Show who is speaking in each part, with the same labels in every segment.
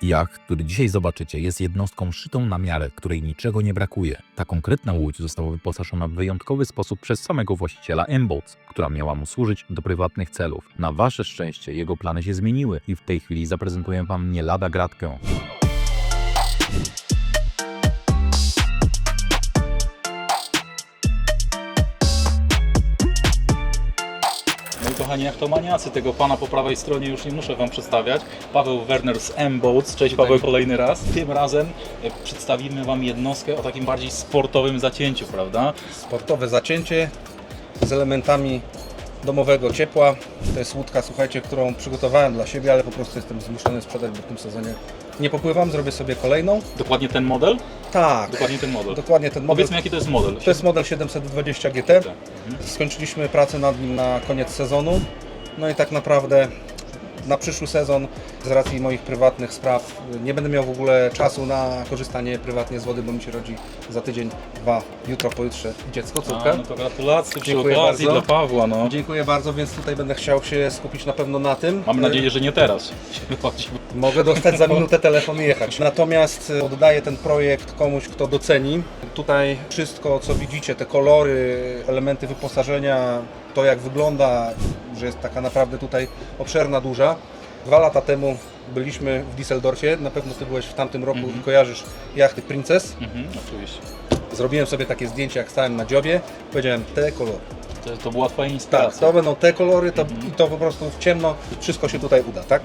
Speaker 1: Jacht, który dzisiaj zobaczycie, jest jednostką szytą na miarę, której niczego nie brakuje. Ta konkretna łódź została wyposażona w wyjątkowy sposób przez samego właściciela M-Boats, która miała mu służyć do prywatnych celów. Na wasze szczęście jego plany się zmieniły i w tej chwili zaprezentuję wam nie lada gratkę.
Speaker 2: No i kochani jachtomaniacy, tego pana po prawej stronie już nie muszę wam przedstawiać. Paweł Werner z M-Boats. Cześć Paweł, kolejny raz. Tym razem przedstawimy wam jednostkę o takim bardziej sportowym zacięciu, prawda?
Speaker 3: Sportowe zacięcie z elementami domowego ciepła. To jest łódka, słuchajcie, którą przygotowałem dla siebie, ale po prostu jestem zmuszony sprzedać, bo w tym sezonie nie popływam, zrobię sobie kolejną.
Speaker 2: Dokładnie ten model?
Speaker 3: Tak,
Speaker 2: Dokładnie ten model.
Speaker 3: dokładnie ten model.
Speaker 2: Powiedzmy jaki to jest model.
Speaker 3: To jest model 720 GT. Skończyliśmy pracę nad nim na koniec sezonu. No i tak naprawdę na przyszły sezon z racji moich prywatnych spraw nie będę miał w ogóle czasu na korzystanie prywatnie z wody, bo mi się rodzi za tydzień, dwa, jutro, pojutrze dziecko, córka.
Speaker 2: No to gratulacje przy
Speaker 3: Dziękuję
Speaker 2: okazji
Speaker 3: bardzo.
Speaker 2: dla Pawła. No.
Speaker 3: Dziękuję bardzo, więc tutaj będę chciał się skupić na pewno na tym.
Speaker 2: Mam nadzieję, że nie teraz się wychodzi.
Speaker 3: Mogę dostać za minutę telefon i jechać. Natomiast oddaję ten projekt komuś, kto doceni. Tutaj wszystko, co widzicie, te kolory, elementy wyposażenia, to jak wygląda, że jest taka naprawdę tutaj obszerna, duża. 2 lata temu byliśmy w Düsseldorfie, na pewno Ty byłeś w tamtym roku i kojarzysz jachty Princess.
Speaker 2: Oczywiście.
Speaker 3: Zrobiłem sobie takie zdjęcie, jak stałem na dziobie, powiedziałem te kolory.
Speaker 2: To była Twoja
Speaker 3: Tak,
Speaker 2: inspiracja.
Speaker 3: to będą te kolory, i to po prostu w ciemno wszystko się tutaj uda, tak?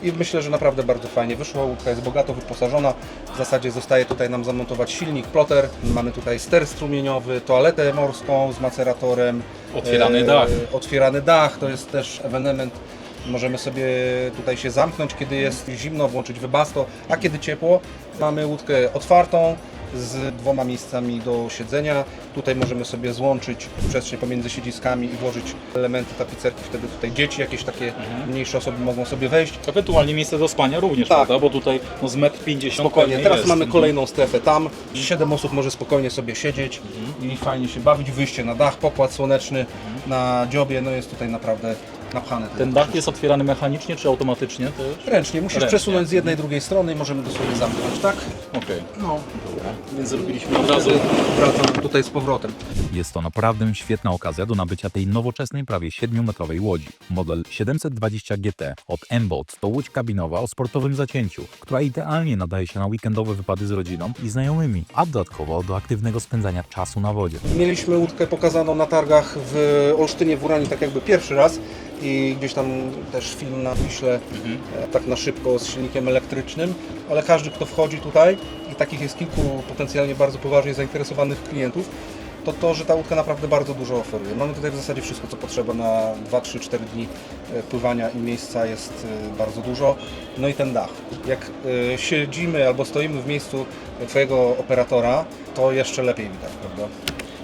Speaker 3: I myślę, że naprawdę bardzo fajnie wyszło. Łódka jest bogato wyposażona. W zasadzie zostaje tutaj nam zamontować silnik, ploter. Mamy tutaj ster strumieniowy, toaletę morską z maceratorem.
Speaker 2: Otwierany dach.
Speaker 3: Otwierany dach, to jest też ewenement. Możemy sobie tutaj się zamknąć, kiedy jest zimno, włączyć webasto, a kiedy ciepło, mamy łódkę otwartą z 2 miejscami do siedzenia. Tutaj możemy sobie złączyć przestrzeń pomiędzy siedziskami i włożyć elementy tapicerki. Wtedy tutaj dzieci, jakieś takie mniejsze osoby mogą sobie wejść.
Speaker 2: Ewentualnie miejsce do spania również,
Speaker 3: Tak.
Speaker 2: prawda? Bo tutaj no, z 1,50 m
Speaker 3: Spokojnie, teraz
Speaker 2: jest.
Speaker 3: mamy kolejną strefę tam. 7 osób może spokojnie sobie siedzieć i fajnie się bawić. Wyjście na dach, pokład słoneczny na dziobie, no jest tutaj naprawdę napchane.
Speaker 2: Ten dach jest otwierany mechanicznie czy automatycznie też?
Speaker 3: Ręcznie, musisz
Speaker 2: Ręcznie.
Speaker 3: przesunąć z jednej i drugiej strony i możemy dosłownie zamknąć, tak?
Speaker 2: Okej.
Speaker 3: No,
Speaker 2: Więc zrobiliśmy od razu.
Speaker 3: wracam tutaj z powrotem.
Speaker 1: Jest to naprawdę świetna okazja do nabycia tej nowoczesnej, prawie 7-metrowej łodzi. Model 720 GT od M-Boats to łódź kabinowa o sportowym zacięciu, która idealnie nadaje się na weekendowe wypady z rodziną i znajomymi, a dodatkowo do aktywnego spędzania czasu na wodzie.
Speaker 3: Mieliśmy łódkę pokazaną na targach w Olsztynie w Uranie tak jakby pierwszy raz i gdzieś tam też film na Wiśle tak na szybko z silnikiem elektrycznym, ale każdy, kto wchodzi tutaj i takich jest kilku potencjalnie bardzo poważnie zainteresowanych klientów, to, że ta łódka naprawdę bardzo dużo oferuje. Mamy tutaj w zasadzie wszystko, co potrzeba na 2, 3, 4 dni pływania i miejsca jest bardzo dużo. No i ten dach. Jak siedzimy albo stoimy w miejscu Twojego operatora, to jeszcze lepiej widać, prawda?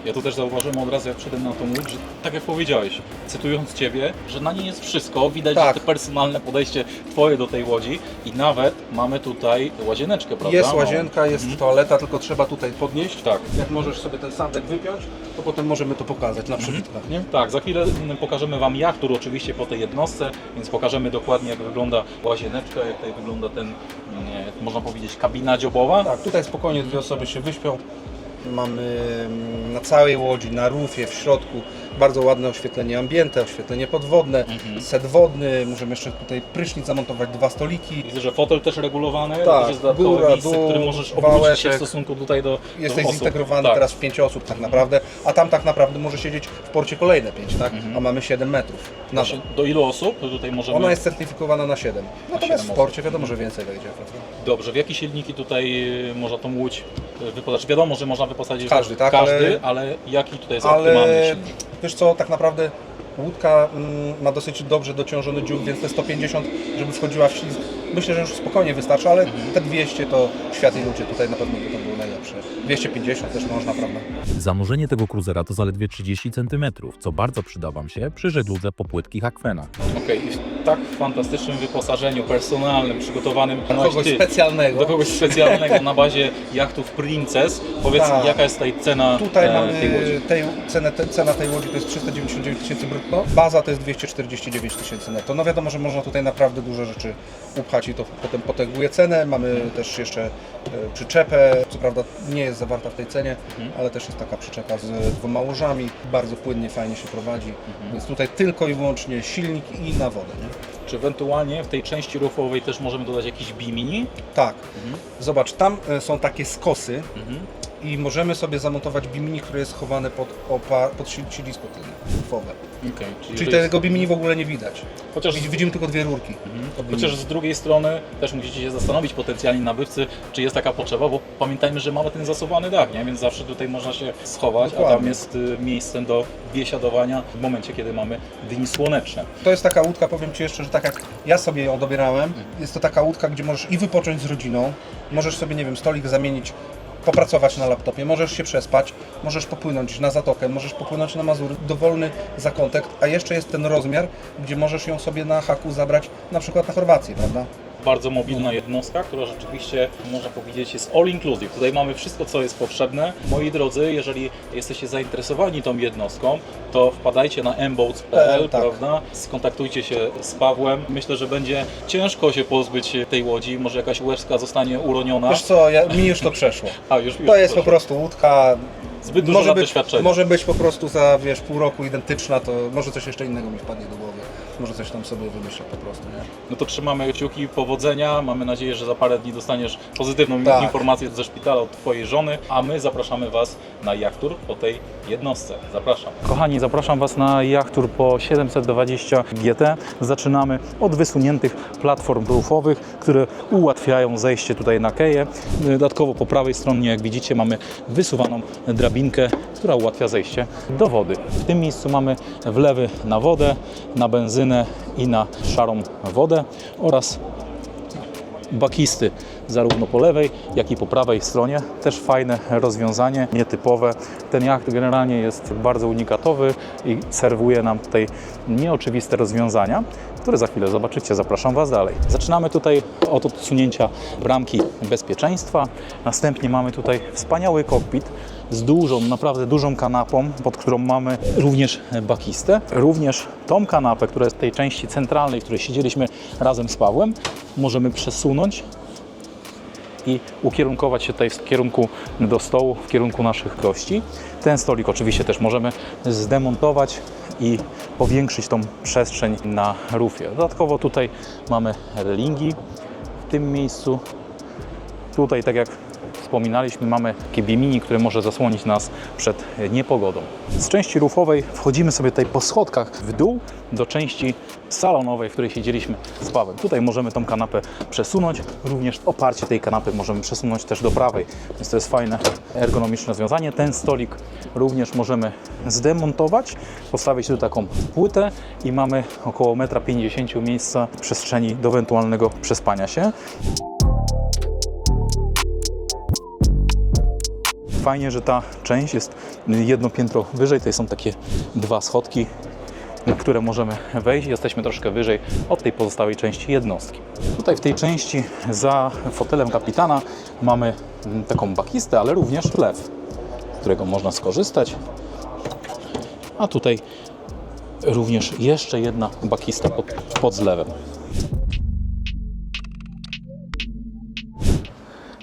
Speaker 2: Ja tu też zauważyłem od razu, jak wszedłem na tą łódź, że tak jak powiedziałeś, cytując Ciebie, że na niej jest wszystko. Widać
Speaker 3: Tak.
Speaker 2: że to personalne podejście Twoje do tej łodzi i nawet mamy tutaj łazieneczkę, prawda?
Speaker 3: Jest łazienka, jest toaleta, tylko trzeba tutaj podnieść.
Speaker 2: Tak.
Speaker 3: Jak możesz sobie ten sandek wypiąć, to potem możemy to pokazać na przebitkach, nie?
Speaker 2: Tak, za chwilę pokażemy Wam jachtur oczywiście po tej jednostce, więc pokażemy dokładnie jak wygląda łazieneczka, jak tutaj wygląda ten, można powiedzieć, kabina dziobowa.
Speaker 3: Tak, tutaj spokojnie 2 osoby się wyśpią. Mamy na całej łodzi, na rufie, w środku bardzo ładne oświetlenie ambiente, oświetlenie podwodne, set wodny, możemy jeszcze tutaj prysznic zamontować, 2 stoliki.
Speaker 2: Widzę, że fotel też regulowany,
Speaker 3: Tak,
Speaker 2: to jest dodatkowe
Speaker 3: góra,
Speaker 2: miejsce,
Speaker 3: dół,
Speaker 2: w którym możesz obrócić się w
Speaker 3: wałeczek.
Speaker 2: stosunku tutaj do
Speaker 3: Jesteś
Speaker 2: osób.
Speaker 3: zintegrowany
Speaker 2: Tak.
Speaker 3: teraz w 5 osób tak naprawdę, a tam tak naprawdę może siedzieć w porcie kolejne 5, tak? A mamy 7 metrów.
Speaker 2: Właśnie, do ilu osób tutaj możemy...
Speaker 3: Ona jest certyfikowana na 7. Natomiast
Speaker 2: 7
Speaker 3: w porcie wiadomo, że więcej wejdzie, prawda?
Speaker 2: Dobrze, w jakie silniki tutaj można tą łódź wyposażyć? Wiadomo, że można wyposadzić
Speaker 3: Każdy, tak,
Speaker 2: każdy, ale jaki tutaj jest optymalny
Speaker 3: Ale
Speaker 2: silnik?
Speaker 3: wiesz co, tak naprawdę łódka ma dosyć dobrze dociążony dziób, więc te 150, żeby wchodziła w ślizg, myślę, że już spokojnie wystarczy, ale te 200 to świat i ludzie tutaj na pewno by to było najlepsze. 250 też można, prawda?
Speaker 1: Zanurzenie tego kruzera to zaledwie 30 cm, co bardzo przyda Wam się przy żegludze po płytkich akwenach.
Speaker 2: Okej, tak fantastycznym wyposażeniu personalnym, przygotowanym
Speaker 3: Do kogoś specjalnego.
Speaker 2: do kogoś specjalnego na bazie jachtów Princess. Powiedz,
Speaker 3: Tak.
Speaker 2: jaka jest tutaj cena
Speaker 3: Tutaj mamy
Speaker 2: tej łodzi?
Speaker 3: cena tej łodzi to jest 399 tysięcy brutto, baza to jest 249 tysięcy netto. No wiadomo, że można tutaj naprawdę dużo rzeczy upchać i to potem potęguje cenę. Mamy też jeszcze przyczepę, co prawda nie jest zawarta w tej cenie, ale też jest taka przyczepa z 2 łożami, bardzo płynnie, fajnie się prowadzi, więc tutaj tylko i wyłącznie silnik i na wodę. Nie?
Speaker 2: Czy ewentualnie w tej części rufowej też możemy dodać jakiś bimini?
Speaker 3: Tak, zobacz, tam są takie skosy i możemy sobie zamontować bimini, które jest schowane pod silisko rufowe.
Speaker 2: Okay,
Speaker 3: Czyli tego bimini w ogóle nie widać.
Speaker 2: Chociaż
Speaker 3: Widzimy tylko 2 rurki.
Speaker 2: Chociaż z drugiej strony też musicie się zastanowić potencjalni nabywcy, czy jest taka potrzeba, bo pamiętajmy, że mamy ten zasuwany dach, nie? Więc zawsze tutaj można się schować, a tam
Speaker 3: Dokładnie.
Speaker 2: jest miejsce do biesiadowania w momencie, kiedy mamy dni słoneczne.
Speaker 3: To jest taka łódka, powiem Ci jeszcze, że tak jak ja sobie ją dobierałem, jest to taka łódka, gdzie możesz i wypocząć z rodziną, możesz sobie, nie wiem, stolik zamienić, popracować na laptopie, możesz się przespać, możesz popłynąć na zatokę, możesz popłynąć na Mazury, dowolny zakątek, a jeszcze jest ten rozmiar, gdzie możesz ją sobie na haku zabrać na przykład na Chorwację, prawda?
Speaker 2: Bardzo mobilna jednostka, która rzeczywiście, można powiedzieć, jest all inclusive. Tutaj mamy wszystko, co jest potrzebne. Moi drodzy, jeżeli jesteście zainteresowani tą jednostką, to wpadajcie na mboats.pl,
Speaker 3: tak.
Speaker 2: prawda? Skontaktujcie się z Pawłem. Myślę, że będzie ciężko się pozbyć tej łodzi. Może jakaś łezka zostanie uroniona.
Speaker 3: Wiesz co, mi już to przeszło.
Speaker 2: A, już
Speaker 3: To jest po
Speaker 2: proszę.
Speaker 3: prostu łódka,
Speaker 2: Zbyt dużo lat doświadczenia.
Speaker 3: może być po prostu za, wiesz, pół roku identyczna, to może coś jeszcze innego mi wpadnie do głowy. Może coś tam sobie wymyślę po prostu, nie?
Speaker 2: No to trzymamy kciuki, powodzenia. Mamy nadzieję, że za parę dni dostaniesz pozytywną
Speaker 3: Tak.
Speaker 2: informację ze szpitala od Twojej żony, a my zapraszamy Was na jachtur po tej jednostce. Zapraszam. Kochani, zapraszam Was na jachtur po 720 GT. Zaczynamy od wysuniętych platform roofowych, które ułatwiają zejście tutaj na keję. Dodatkowo po prawej stronie, jak widzicie, mamy wysuwaną drabinkę, która ułatwia zejście do wody. W tym miejscu mamy wlewy na wodę, na benzynę i na szarą wodę oraz bakisty zarówno po lewej, jak i po prawej stronie. Też fajne rozwiązanie, nietypowe. Ten jacht generalnie jest bardzo unikatowy i serwuje nam tutaj nieoczywiste rozwiązania, które za chwilę zobaczycie. Zapraszam Was dalej. Zaczynamy tutaj od odsunięcia bramki bezpieczeństwa. Następnie mamy tutaj wspaniały kokpit z dużą, naprawdę dużą kanapą, pod którą mamy również bakistę. Również tą kanapę, która jest w tej części centralnej, w której siedzieliśmy razem z Pawłem, możemy przesunąć i ukierunkować się tutaj w kierunku do stołu, w kierunku naszych gości. Ten stolik oczywiście też możemy zdemontować i powiększyć tą przestrzeń na rufie. Dodatkowo tutaj mamy relingi w tym miejscu. Tutaj, tak jak wspominaliśmy, mamy takie bimini, które może zasłonić nas przed niepogodą. Z części roofowej wchodzimy sobie tutaj po schodkach w dół do części salonowej, w której siedzieliśmy z Pawłem. Tutaj możemy tą kanapę przesunąć, również oparcie tej kanapy możemy przesunąć też do prawej, więc to jest fajne, ergonomiczne rozwiązanie. Ten stolik również możemy zdemontować, postawić tu taką płytę i mamy około 1,50 m miejsca przestrzeni do ewentualnego przespania się. Fajnie, że ta część jest jedno piętro wyżej, tutaj są takie 2 schodki, na które możemy wejść. Jesteśmy troszkę wyżej od tej pozostałej części jednostki. Tutaj w tej części za fotelem kapitana mamy taką bakistę, ale również zlew, z którego można skorzystać. A tutaj również jeszcze jedna bakista pod zlewem.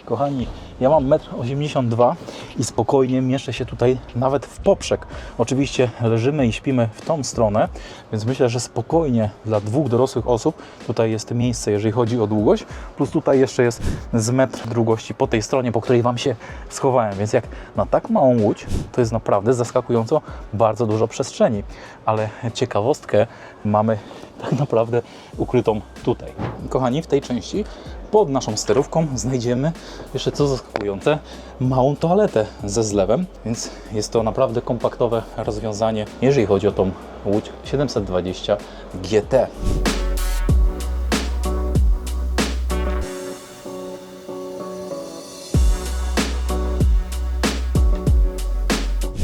Speaker 2: Kochani, ja mam 1,82 m i spokojnie mieszczę się tutaj nawet w poprzek. Oczywiście leżymy i śpimy w tą stronę, więc myślę, że spokojnie dla 2 dorosłych osób tutaj jest miejsce, jeżeli chodzi o długość. Plus tutaj jeszcze jest z metr długości po tej stronie, po której Wam się schowałem. Więc jak na tak małą łódź, to jest naprawdę zaskakująco bardzo dużo przestrzeni. Ale ciekawostkę mamy tak naprawdę ukrytą tutaj. Kochani, w tej części pod naszą sterówką znajdziemy jeszcze, co zaskakujące, małą toaletę ze zlewem, więc jest to naprawdę kompaktowe rozwiązanie, jeżeli chodzi o tą łódź 720 GT.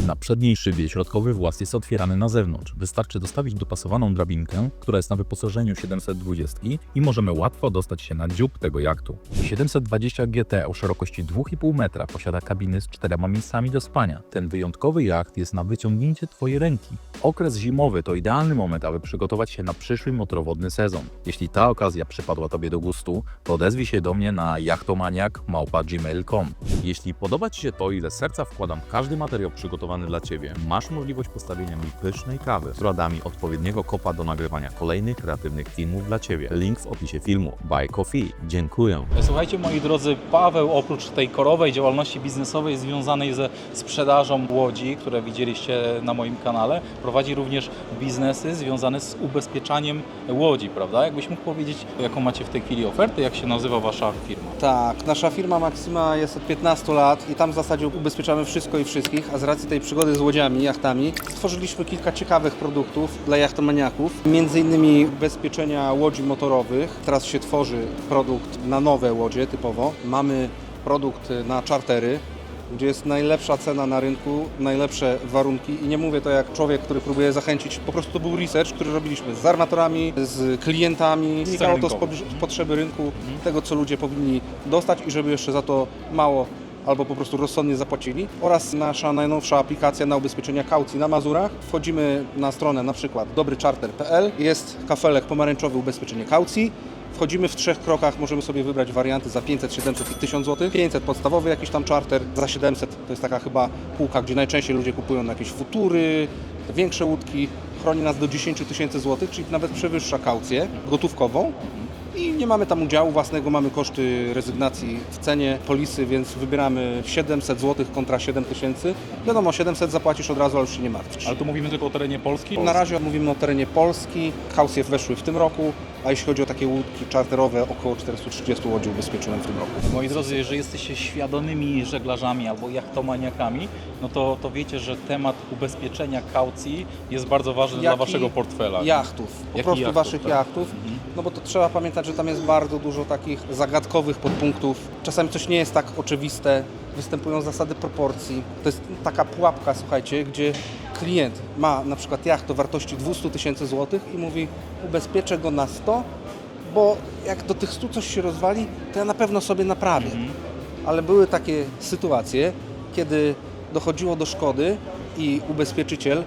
Speaker 1: Na przedniej szybie środkowy włas jest otwierany na zewnątrz. Wystarczy dostawić dopasowaną drabinkę, która jest na wyposażeniu 720 i możemy łatwo dostać się na dziób tego jachtu. 720 GT o szerokości 2,5 metra posiada kabiny z 4 miejscami do spania. Ten wyjątkowy jacht jest na wyciągnięcie Twojej ręki. Okres zimowy to idealny moment, aby przygotować się na przyszły motorowodny sezon. Jeśli ta okazja przypadła Tobie do gustu, to odezwij się do mnie na jachtomaniak@gmail.com. Jeśli podoba Ci się to, ile serca wkładam w każdy materiał przygotowany dla Ciebie, masz możliwość postawienia mi pysznej kawy, która da mi odpowiedniego kopa do nagrywania kolejnych kreatywnych filmów dla Ciebie. Link w opisie filmu. Buy Coffee. Dziękuję.
Speaker 2: Słuchajcie, moi drodzy, Paweł oprócz tej korowej działalności biznesowej związanej ze sprzedażą łodzi, które widzieliście na moim kanale, prowadzi również biznesy związane z ubezpieczaniem łodzi, prawda? Jakbyś mógł powiedzieć, jaką macie w tej chwili ofertę, jak się nazywa Wasza firma?
Speaker 3: Tak, nasza firma Maxima jest od 15 lat i tam w zasadzie ubezpieczamy wszystko i wszystkich, a z racji tej przygody z łodziami, jachtami, stworzyliśmy kilka ciekawych produktów dla jachtomaniaków. Między innymi ubezpieczenia łodzi motorowych. Teraz się tworzy produkt na nowe łodzie typowo. Mamy produkt na czartery, gdzie jest najlepsza cena na rynku, najlepsze warunki i nie mówię to jak człowiek, który próbuje zachęcić, po prostu to był research, który robiliśmy z armatorami, z klientami, wynikało to z potrzeby rynku, tego co ludzie powinni dostać i żeby jeszcze za to mało albo po prostu rozsądnie zapłacili, oraz nasza najnowsza aplikacja na ubezpieczenia kaucji na Mazurach. Wchodzimy na stronę na przykład dobrycharter.pl, jest kafelek pomarańczowy ubezpieczenie kaucji. Wchodzimy w 3 krokach, możemy sobie wybrać warianty za 500, 700 i 1000 zł. 500 podstawowy jakiś tam charter, za 700 to jest taka chyba półka, gdzie najczęściej ludzie kupują na jakieś futury, większe łódki. Chroni nas do 10 000 zł, czyli nawet przewyższa kaucję gotówkową. I nie mamy tam udziału własnego, mamy koszty rezygnacji w cenie polisy, więc wybieramy 700 zł kontra 7000. Wiadomo, 700 zapłacisz od razu, ale już się nie martwisz.
Speaker 2: Ale tu mówimy tylko o terenie Polski?
Speaker 3: Na razie mówimy o terenie Polski. Kaucje weszły w tym roku, a jeśli chodzi o takie łódki czarterowe, około 430 łodzi ubezpieczyłem w tym roku.
Speaker 2: Moi drodzy, jeżeli jesteście świadomymi żeglarzami albo jachtomaniakami, no to wiecie, że temat ubezpieczenia kaucji jest bardzo ważny dla Waszego portfela.
Speaker 3: Jachtów, po prostu
Speaker 2: jachtów,
Speaker 3: Waszych
Speaker 2: tak?
Speaker 3: jachtów. No bo to trzeba pamiętać, że tam jest bardzo dużo takich zagadkowych podpunktów. Czasami coś nie jest tak oczywiste, występują zasady proporcji. To jest taka pułapka, słuchajcie, gdzie klient ma na przykład jacht o wartości 200 000 złotych i mówi: ubezpieczę go na 100, bo jak do tych 100 coś się rozwali, to ja na pewno sobie naprawię. Ale były takie sytuacje, kiedy dochodziło do szkody i ubezpieczyciel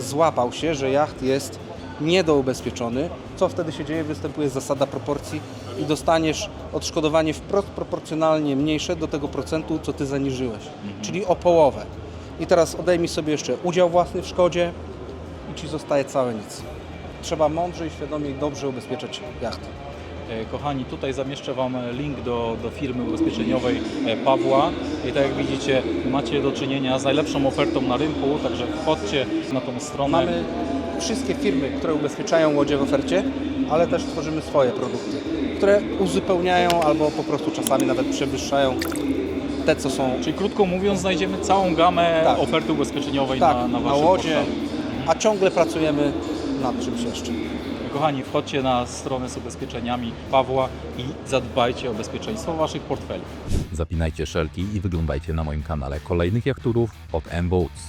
Speaker 3: złapał się, że jacht jest niedoubezpieczony. Co wtedy się dzieje? Występuje zasada proporcji i dostaniesz odszkodowanie wprost proporcjonalnie mniejsze do tego procentu, co Ty zaniżyłeś, czyli o połowę. I teraz odejmij sobie jeszcze udział własny w szkodzie i Ci zostaje całe nic. Trzeba mądrze i świadomie i dobrze ubezpieczać jacht.
Speaker 2: Kochani, tutaj zamieszczę Wam link do firmy ubezpieczeniowej Pawła i tak jak widzicie, macie do czynienia z najlepszą ofertą na rynku, także wchodźcie na tą stronę.
Speaker 3: Mamy wszystkie firmy, które ubezpieczają łodzie w ofercie, ale też tworzymy swoje produkty, które uzupełniają albo po prostu czasami nawet przewyższają te, co są.
Speaker 2: Czyli krótko mówiąc, znajdziemy całą gamę oferty ubezpieczeniowej na
Speaker 3: na
Speaker 2: Waszym
Speaker 3: łodzie,
Speaker 2: portalu.
Speaker 3: a ciągle pracujemy nad czymś jeszcze.
Speaker 2: Kochani, wchodźcie na stronę z ubezpieczeniami Pawła i zadbajcie o bezpieczeństwo Waszych portfeli.
Speaker 1: Zapinajcie szelki i wyglądajcie na moim kanale kolejnych jachturów od M-Boats.